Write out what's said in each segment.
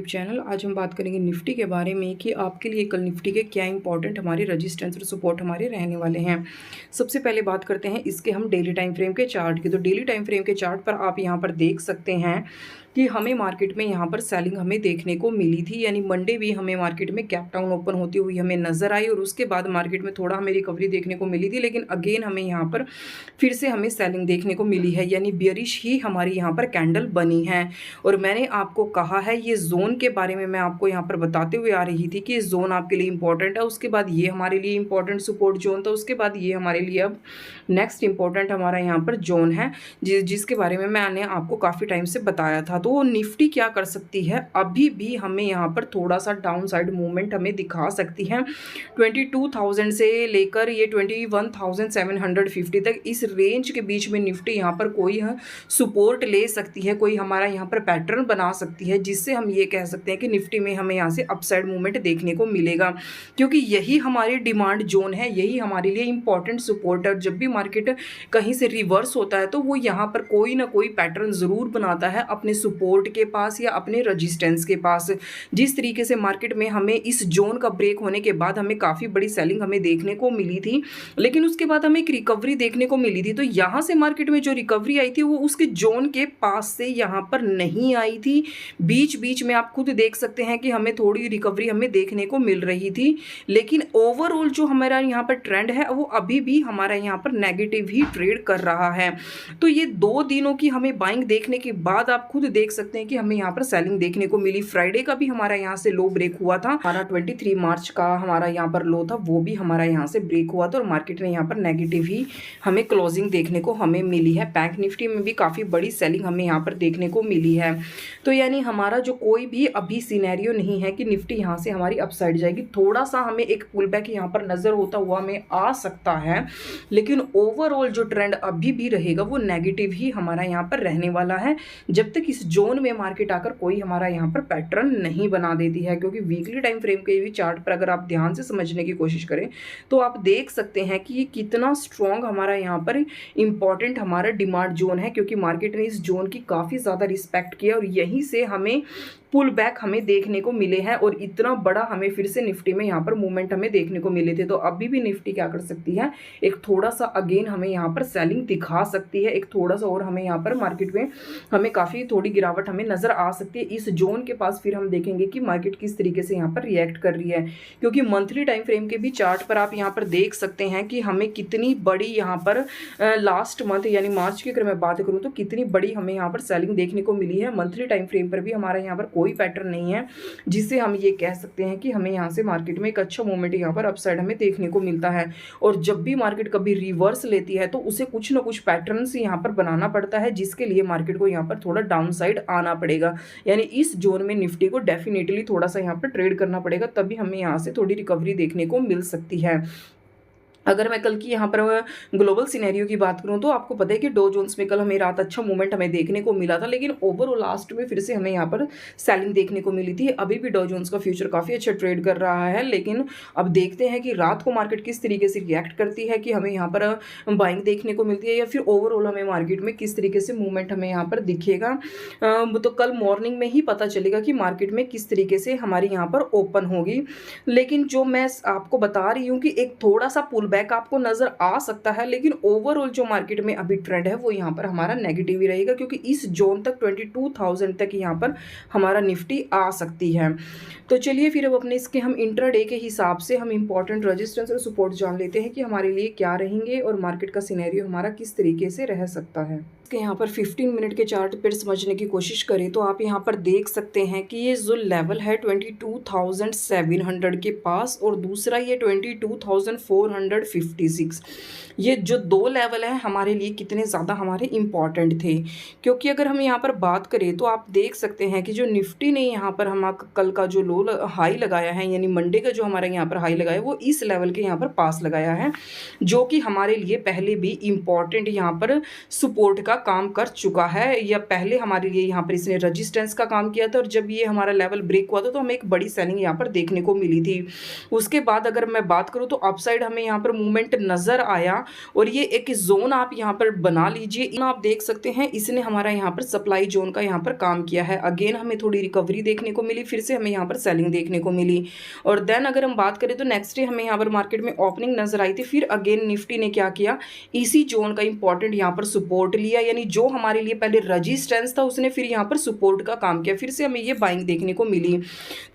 Channel. आज हम बात करेंगे निफ्टी के बारे में कि आपके लिए कल निफ्टी के क्या इंपॉर्टेंट हमारे रेजिस्टेंस और सपोर्ट हमारे रहने वाले हैं। सबसे पहले बात करते हैं इसके हम डेली टाइम फ्रेम के चार्ट की। तो डेली टाइम फ्रेम के चार्ट पर आप यहाँ पर देख सकते हैं कि हमें मार्केट में यहाँ पर सेलिंग हमें देखने को मिली थी, यानी मंडे भी हमें मार्केट में कैप डाउन ओपन होती हुई हमें नजर आई और उसके बाद मार्केट में थोड़ा हमें रिकवरी देखने को मिली थी, लेकिन अगेन हमें यहाँ पर फिर से हमें सेलिंग देखने को मिली है, यानी बियरिश ही हमारी यहाँ पर कैंडल बनी है। और मैंने आपको कहा है ये जोन के बारे में मैं आपको यहाँ पर बताते हुए आ रही थी कि ये जोन आपके लिए इंपॉर्टेंट है, उसके बाद ये हमारे लिए इंपॉर्टेंट सपोर्ट जोन था, उसके बाद ये हमारे लिए अब नेक्स्ट इंपॉर्टेंट हमारा यहाँ पर जोन है जिसके बारे में मैंने आपको काफ़ी टाइम से बताया था। तो निफ्टी क्या कर सकती है, अभी भी हमें यहाँ पर थोड़ा सा डाउन साइड मूवमेंट हमें दिखा सकती है। 22,000 से लेकर ये 21,750 तक इस रेंज के बीच में निफ्टी यहाँ पर कोई सपोर्ट ले सकती है, कोई हमारा यहाँ पर पैटर्न बना सकती है, जिससे हम ये कह सकते हैं कि निफ्टी में हमें यहाँ से अपसाइड मूवमेंट देखने को मिलेगा, क्योंकि यही हमारी डिमांड जोन है, यही हमारे लिए इंपॉर्टेंट सपोर्ट है। जब भी मार्केट कहीं से रिवर्स होता है तो वो यहाँ पर कोई ना कोई पैटर्न ज़रूर बनाता है अपने सपोर्ट के पास या अपने रजिस्टेंस के पास। जिस तरीके से मार्केट में हमें इस जोन का ब्रेक होने के बाद हमें काफ़ी बड़ी सेलिंग हमें देखने को मिली थी, लेकिन उसके बाद हमें एक रिकवरी देखने को मिली थी। तो यहाँ से मार्केट में जो रिकवरी आई थी वो उसके जोन के पास से यहाँ पर नहीं आई थी, बीच बीच में आप खुद देख सकते हैं कि हमें थोड़ी रिकवरी हमें देखने को मिल रही थी, लेकिन ओवरऑल जो हमारा यहाँ पर ट्रेंड है वो अभी भी हमारा यहाँ पर नेगेटिव ही ट्रेड कर रहा है। तो ये 2 दिनों की हमें बाइंग देखने के बाद आप खुद देख सकते हैं कि हमें यहाँ पर सेलिंग देखने को मिली। फ्राइडे का भी हमारा यहाँ से लो ब्रेक हुआ था, हमारा 23 मार्च का हमारा यहाँ पर लो था, वो भी हमारा यहाँ से ब्रेक हुआ था और मार्केट में यहाँ पर नेगेटिव ही हमें क्लोजिंग देखने को हमें मिली है। बैंक निफ्टी में भी काफ़ी बड़ी सेलिंग हमें यहाँ पर देखने को मिली है। तो यानी हमारा जो कोई भी अभी सिनेरियो नहीं है कि निफ्टी यहाँ से हमारी अपसाइड जाएगी। थोड़ा सा हमें एक पुल बैक यहाँ पर नज़र होता हुआ हमें आ सकता है, लेकिन ओवरऑल जो ट्रेंड अभी भी रहेगा वो नेगेटिव ही हमारा यहाँ पर रहने वाला है, जब तक इस जोन में मार्केट आकर कोई हमारा यहाँ पर पैटर्न नहीं बना देती है। क्योंकि वीकली टाइम फ्रेम के भी चार्ट पर अगर आप ध्यान से समझने की कोशिश करें तो आप देख सकते हैं कि ये कितना स्ट्रॉन्ग हमारा यहाँ पर इंपॉर्टेंट हमारा डिमांड जोन है, क्योंकि मार्केट ने इस जोन की काफ़ी ज़्यादा रिस्पेक्ट किया और यहीं से हमें पुल बैक हमें देखने को मिले हैं और इतना बड़ा हमें फिर से निफ्टी में यहाँ पर मूवमेंट हमें देखने को मिले थे। तो अभी भी निफ्टी क्या कर सकती है, एक थोड़ा सा अगेन हमें यहाँ पर सेलिंग दिखा सकती है, एक थोड़ा सा और हमें यहाँ पर मार्केट में हमें काफ़ी थोड़ी गिरावट हमें नज़र आ सकती है। इस जोन के पास फिर हम देखेंगे कि मार्केट किस तरीके से यहाँ पर रिएक्ट कर रही है, क्योंकि मंथली टाइम फ्रेम के भी चार्ट पर आप यहाँ पर देख सकते हैं कि हमें कितनी बड़ी यहाँ पर लास्ट मंथ यानी मार्च की अगर मैं बात करूँ तो कितनी बड़ी हमें यहाँ पर सेलिंग देखने को मिली है। मंथली टाइम फ्रेम पर भी हमारा यहाँ पर कोई पैटर्न नहीं है जिससे हम ये कह सकते हैं कि हमें यहाँ से मार्केट में एक अच्छा मूवमेंट यहाँ पर अपसाइड हमें देखने को मिलता है। और जब भी मार्केट कभी रिवर्स लेती है तो उसे कुछ ना कुछ पैटर्न से यहाँ पर बनाना पड़ता है, जिसके लिए मार्केट को यहाँ पर थोड़ा डाउन साइड आना पड़ेगा, यानी इस जोन में निफ्टी को डेफिनेटली थोड़ा सा यहाँ पर ट्रेड करना पड़ेगा, तभी हमें यहाँ से थोड़ी रिकवरी देखने को मिल सकती है। अगर मैं कल की यहाँ पर ग्लोबल सिनेरियो की बात करूँ तो आपको पता है कि डो जोन्स में कल हमें रात अच्छा मूवमेंट हमें देखने को मिला था, लेकिन ओवरऑल लास्ट में फिर से हमें यहाँ पर सेलिंग देखने को मिली थी। अभी भी डो जोन्स का फ्यूचर काफ़ी अच्छा ट्रेड कर रहा है, लेकिन अब देखते हैं कि रात को मार्केट किस तरीके से रिएक्ट करती है, कि हमें यहाँ पर बाइंग देखने को मिलती है या फिर ओवरऑल हमें मार्केट में किस तरीके से मूवमेंट हमें यहाँ पर दिखेगा। तो कल मॉर्निंग में ही पता चलेगा कि मार्केट में किस तरीके से हमारी यहाँ पर ओपन होगी। लेकिन जो मैं आपको बता रही हूँ कि एक थोड़ा सा पुल बैक आपको नजर आ सकता है, लेकिन ओवरऑल जो मार्केट में अभी ट्रेंड है वो यहाँ पर हमारा नेगेटिव ही रहेगा, क्योंकि इस जोन तक 22,000 तक यहाँ पर हमारा निफ्टी आ सकती है। तो चलिए फिर अब अपने इसके हम इंट्राडे के हिसाब से हम इंपॉर्टेंट रेजिस्टेंस और सपोर्ट जान लेते हैं कि हमारे लिए क्या रहेंगे और मार्केट का सिनेरियो हमारा किस तरीके से रह सकता है। इसके यहाँ पर 15 मिनट के चार्ट पर समझने की कोशिश करें तो आप यहाँ पर देख सकते हैं कि ये जो लेवल है 22,700 के पास और दूसरा ये 22,456, ये जो 2 लेवल हैं हमारे लिए कितने ज़्यादा हमारे इम्पॉर्टेंट थे। क्योंकि अगर हम यहाँ पर बात करें तो आप देख सकते हैं कि जो निफ्टी ने यहाँ पर हम कल का जो लो हाई लगाया है, यानी मंडे का जो हमारे यहाँ पर हाई लगाया है वो इस लेवल के यहाँ पर पास लगाया है, जो कि हमारे लिए पहले भी इम्पॉर्टेंट यहाँ पर सपोर्ट का का काम कर चुका है, या पहले हमारे लिए यहाँ पर इसने रजिस्टेंस का काम किया था, और जब ये हमारा लेवल ब्रेक हुआ था तो हमें एक बड़ी सेलिंग यहाँ पर देखने को मिली थी। उसके बाद अगर मैं बात करूँ तो अपसाइड हमें यहाँ पर मूवमेंट नज़र आया, और ये एक जोन आप यहाँ पर बना लीजिए। आप देख सकते हैं इसने हमारा यहाँ पर सप्लाई जोन का यहाँ पर काम किया है। अगेन हमें थोड़ी रिकवरी देखने को मिली, फिर से हमें यहाँ पर सेलिंग देखने को मिली। और देन अगर हम बात करें तो नेक्स्ट डे हमें यहाँ पर मार्केट में ओपनिंग नजर आई थी। फिर अगेन निफ्टी ने क्या किया, इसी जोन का इंपॉर्टेंट यहाँ पर सपोर्ट लिया, यानी जो हमारे लिए पहले रजिस्टेंस था उसने फिर यहाँ पर सपोर्ट का काम किया, फिर से हमें ये बाइंग देखने को मिली।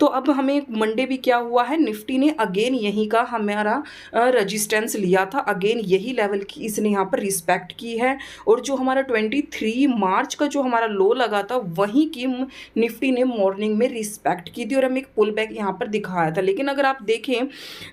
तो अब हमें मंडे भी क्या हुआ है, निफ्टी ने अगेन यही का हमारा रजिस्टेंस लिया था, अगेन यही लेवल की इसने यहाँ पर रिस्पेक्ट की है, और जो हमारा 23 मार्च का जो हमारा लो लगा था वहीं की निफ्टी ने मॉर्निंग में रिस्पेक्ट की थी, और हमें एक पुल बैक यहाँ पर दिखाया था। लेकिन अगर आप देखें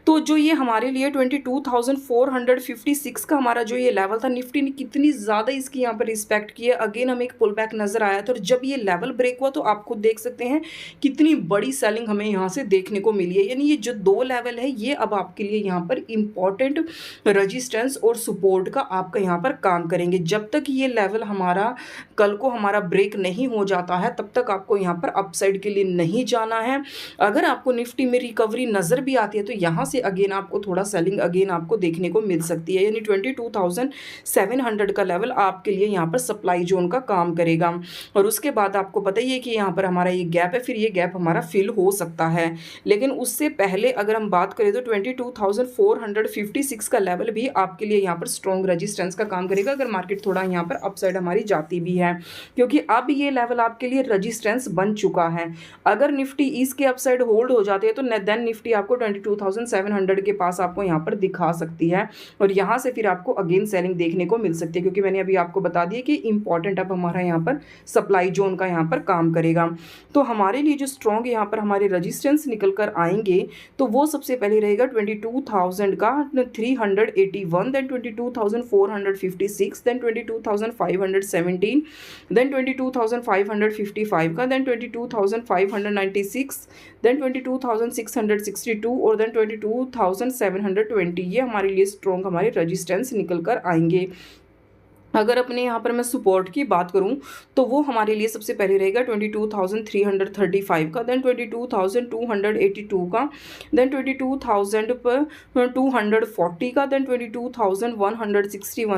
तो जो ये हमारे लिए 22,456 का हमारा जो ये लेवल था, निफ्टी ने कितनी ज़्यादा इसकी यहाँ पर रिस्पेक्ट की है। अगेन हमें एक पुल बैक नज़र आया था, और जब ये लेवल ब्रेक हुआ तो आप खुद देख सकते हैं कितनी बड़ी सेलिंग हमें यहाँ से देखने को मिली है। यानी ये जो दो लेवल है ये अब आपके लिए यहाँ पर इंपॉर्टेंट रजिस्टेंस और सपोर्ट का आपका यहाँ पर काम करेंगे। जब तक ये लेवल हमारा कल को हमारा ब्रेक नहीं हो जाता है तब तक आपको यहाँ पर अपसाइड के लिए नहीं जाना है। अगर आपको निफ्टी में रिकवरी नज़र भी आती है तो यहाँ से अगेन आपको थोड़ा सेलिंग अगेन आपको देखने को मिल सकती है, यानी 22,700 का लेवल आपके लिए यहाँ पर सप्लाई जोन का काम करेगा। और उसके बाद आपको पता ही है कि यहाँ पर हमारा ये गैप है, फिर ये गैप हमारा फिल हो सकता है। लेकिन उससे पहले अगर हम बात करें तो 22,456 का लेवल भी आपके लिए यहाँ पर स्ट्रॉन्ग रेजिस्टेंस का काम करेगा, अगर मार्केट थोड़ा यहाँ पर अपसाइड हमारी जाती भी है, क्योंकि अब ये लेवल आपके लिए रेजिस्टेंस बन चुका है। अगर निफ्टी इसके अपसाइड होल्ड हो जाती है तो देन निफ्टी आपको 22,700 के पास आपको यहाँ पर दिखा सकती है, और यहाँ से फिर आपको अगेन सेलिंग देखने को मिल सकती है, क्योंकि मैंने अभी आपको बता दिया कि इंपॉर्टेंट अब हमारा यहाँ पर सप्लाई जोन का यहाँ पर काम करेगा। तो हमारे लिए जो स्ट्रॉन्ग यहाँ पर हमारे रजिस्टेंस निकल कर आएंगे तो वो सबसे पहले रहेगा 22,000 का 381, देन 22,456, देन 22,517, देन 22,555 का, देन 22,596, देन 22,662 और देन 22,720। ये हमारे लिए स्ट्रॉन्ग हमारे रजिस्टेंस निकल कर आएंगे। अगर अपने यहाँ पर मैं सपोर्ट की बात करूँ तो वो हमारे लिए सबसे पहले रहेगा 22,335 का, देन 22,282 का, देन 22,240 का, देन 22,161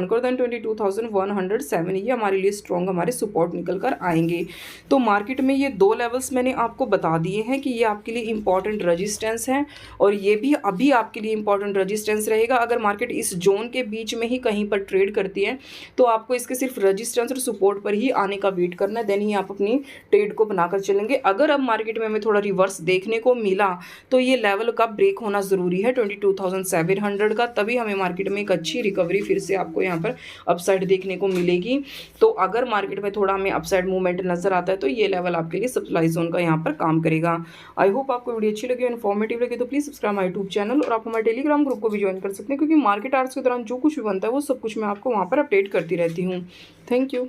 का, देन 22,107। ये हमारे लिए स्ट्रॉन्ग हमारे सपोर्ट निकल कर आएंगे। तो मार्केट में ये दो लेवल्स मैंने आपको बता दिए हैं कि ये आपके लिए इंपॉर्टेंट रजिस्टेंस हैं, और ये भी अभी आपके लिए इंपॉर्टेंट रजिस्टेंस रहेगा। अगर मार्केट इस जोन के बीच में ही कहीं पर ट्रेड करती है तो आपको इसके सिर्फ रजिस्टेंस और सपोर्ट पर ही आने का वेट करना है, देन ही आप अपनी ट्रेड को बनाकर चलेंगे। अगर अब मार्केट में हमें थोड़ा रिवर्स देखने को मिला तो ये लेवल का ब्रेक होना ज़रूरी है 22,700 का, तभी हमें मार्केट में एक अच्छी रिकवरी फिर से आपको यहाँ पर अपसाइड देखने को मिलेगी। तो अगर मार्केट में थोड़ा हमें अपसाइड मूवमेंट नजर आता है तो ये लेवल आपके लिए सप्लाई जोन का यहाँ पर काम करेगा। आई होप आपको वीडियो अच्छी लगी, इन्फॉर्मेटिव लगे तो please subscribe my YouTube channel, और आप हमारे टेलीग्राम ग्रुप को भी ज्वाइन कर सकते हैं, क्योंकि मार्केट आवर्स के दौरान जो कुछ भी बनता है वो सब कुछ मैं आपको वहाँ पर अपडेट करती रहती हूँ। Thank you.